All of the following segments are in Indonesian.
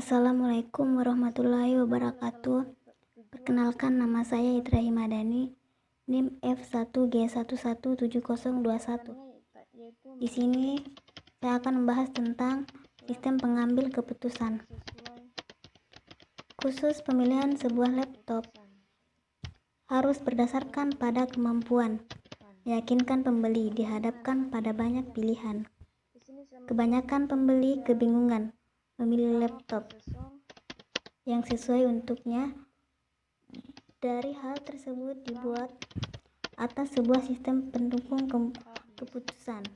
Assalamualaikum warahmatullahi wabarakatuh. Perkenalkan, nama saya Ibrahim Madani, NIM F1G117021. Di sini saya akan membahas tentang sistem pengambil keputusan. Khusus pemilihan sebuah laptop harus berdasarkan pada kemampuan. Meyakinkan pembeli dihadapkan pada banyak pilihan. Kebanyakan pembeli kebingungan memilih laptop yang sesuai untuknya. Dari hal tersebut dibuat atas sebuah sistem pendukung keputusan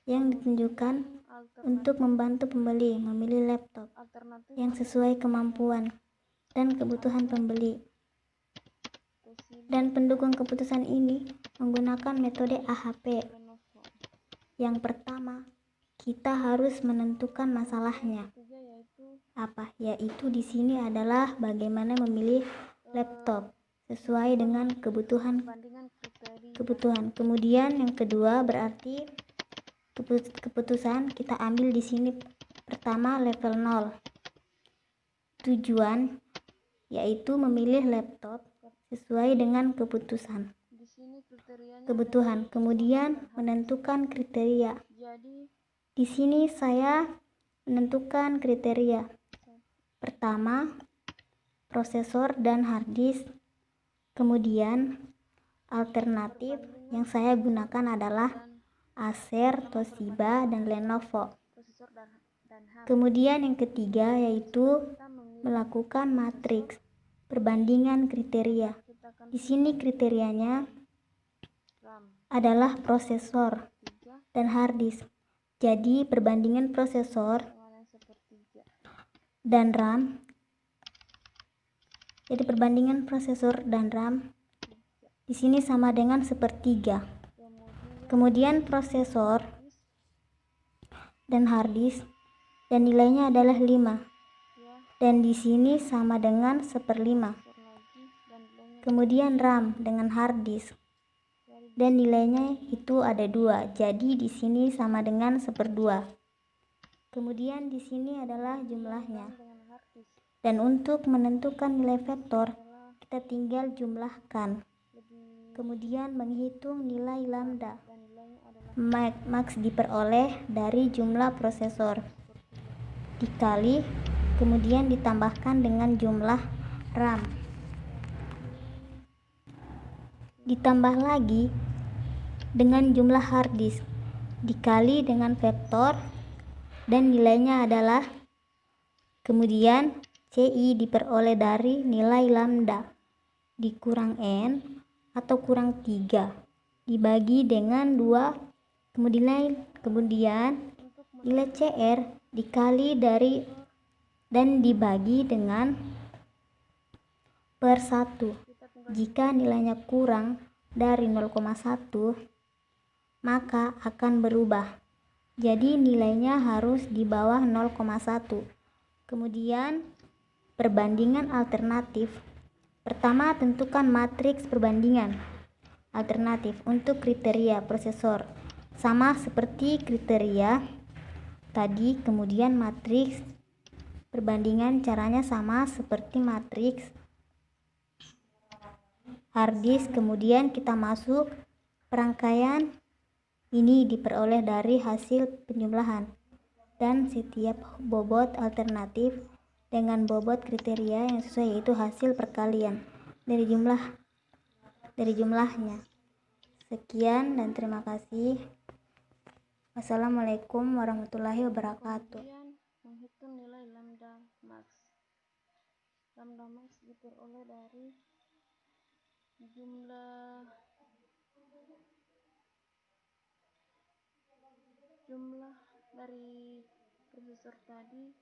yang ditunjukkan untuk membantu pembeli memilih laptop yang sesuai kemampuan dan kebutuhan pembeli. Dan pendukung keputusan ini menggunakan metode AHP. Yang pertama, kita harus menentukan masalahnya. Yaitu di sini adalah bagaimana memilih laptop sesuai dengan kebutuhan. Kemudian yang kedua berarti keputusan kita ambil di sini pertama level 0. Tujuan yaitu memilih laptop sesuai dengan kebutuhan. Kemudian menentukan kriteria. Di sini saya menentukan kriteria. Pertama, prosesor dan harddisk. Kemudian alternatif yang saya gunakan adalah Acer, Toshiba, dan Lenovo. Kemudian yang ketiga yaitu melakukan matriks perbandingan kriteria. Di sini kriterianya adalah prosesor dan harddisk. Jadi perbandingan prosesor dan RAM. Di sini sama dengan 1/3. Kemudian prosesor dan harddisk dan nilainya adalah 5. Dan di sini sama dengan 1/5. Kemudian RAM dengan harddisk dan nilainya itu ada 2. Jadi di sini sama dengan 1/2. Kemudian di sini adalah jumlahnya. Dan untuk menentukan nilai vektor, kita tinggal jumlahkan. Kemudian menghitung nilai lambda max diperoleh dari jumlah prosesor dikali kemudian ditambahkan dengan jumlah RAM. Ditambah lagi dengan jumlah harddisk dikali dengan vektor dan nilainya adalah kemudian CI diperoleh dari nilai lambda dikurang N atau kurang 3 dibagi dengan 2 kemudian nilai CR dikali dari dan dibagi dengan per 1. Jika nilainya kurang dari 0,1 maka akan berubah. Jadi nilainya harus di bawah 0,1. Kemudian perbandingan alternatif. Pertama, tentukan matriks perbandingan alternatif untuk kriteria prosesor sama seperti kriteria tadi. Kemudian matriks perbandingan caranya sama seperti matriks harddisk. Kemudian kita masuk perangkaian. Ini diperoleh dari hasil penjumlahan dan setiap bobot alternatif dengan bobot kriteria yang sesuai yaitu hasil perkalian dari jumlahnya. Sekian dan terima kasih. Wassalamualaikum warahmatullahi wabarakatuh. Menghitung nilai lambda max. Lambda max diperoleh dari jumlah dari prosesor tadi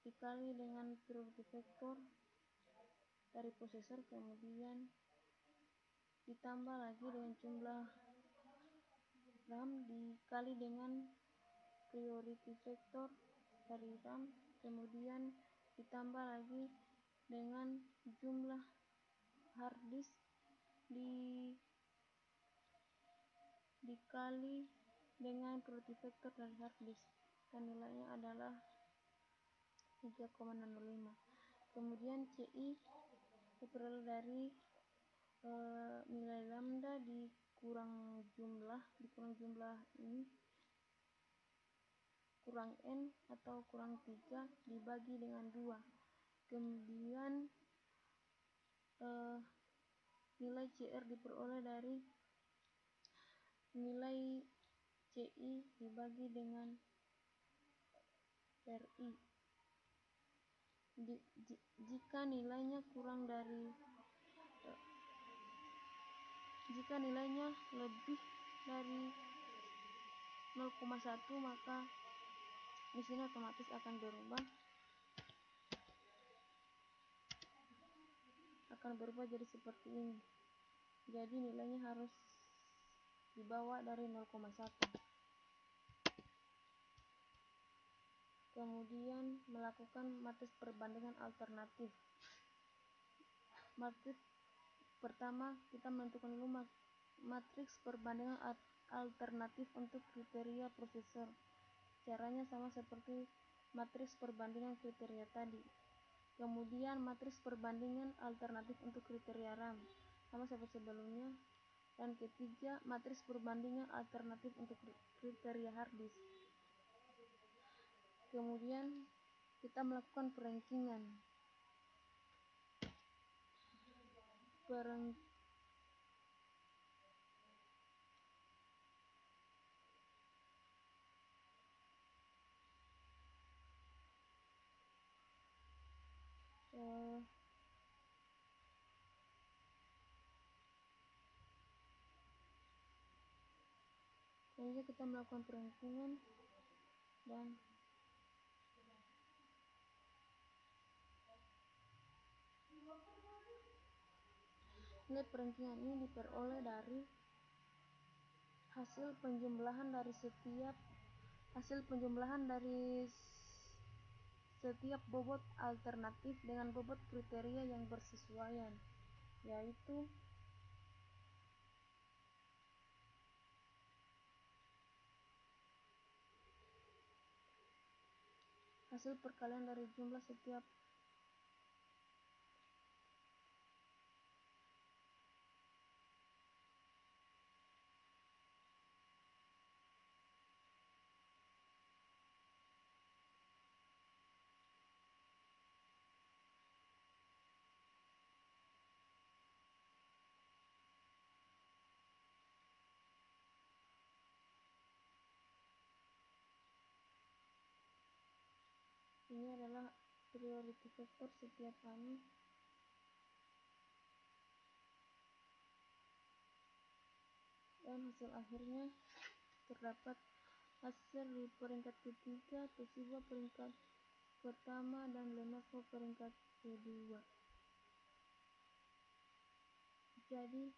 dikali dengan priority vektor dari prosesor, kemudian ditambah lagi dengan jumlah RAM dikali dengan priority vektor dari RAM, kemudian ditambah lagi dengan jumlah harddisk dikali dengan priority vektor dari harddisk dan nilainya adalah 3,005. Kemudian CI diperoleh dari nilai lambda dikurang jumlah ini kurang N atau kurang 3 dibagi dengan 2. Kemudian nilai CR diperoleh dari nilai CI dibagi dengan RI. Jika nilainya lebih dari 0,1 maka di sini otomatis akan berubah jadi seperti ini. Jadi nilainya harus dibawa dari 0,1. Kemudian melakukan matriks perbandingan alternatif. Matriks pertama kita menentukan dulu matriks perbandingan alternatif untuk kriteria prosesor. Caranya sama seperti matriks perbandingan kriteria tadi. Kemudian matriks perbandingan alternatif untuk kriteria RAM, sama seperti sebelumnya. Dan ketiga, matriks perbandingan alternatif untuk kriteria hard disk. Kemudian kita melakukan perankingan. Selanjutnya kita melakukan perankingan dan nilai perankingan ini diperoleh dari hasil penjumlahan dari setiap bobot alternatif dengan bobot kriteria yang bersesuaian, yaitu hasil perkalian dari jumlah setiap ini adalah priority vector setiap anu. Dan hasil akhirnya terdapat hasil di peringkat ketiga, Toshiba peringkat pertama, dan Lenovo peringkat kedua. Jadi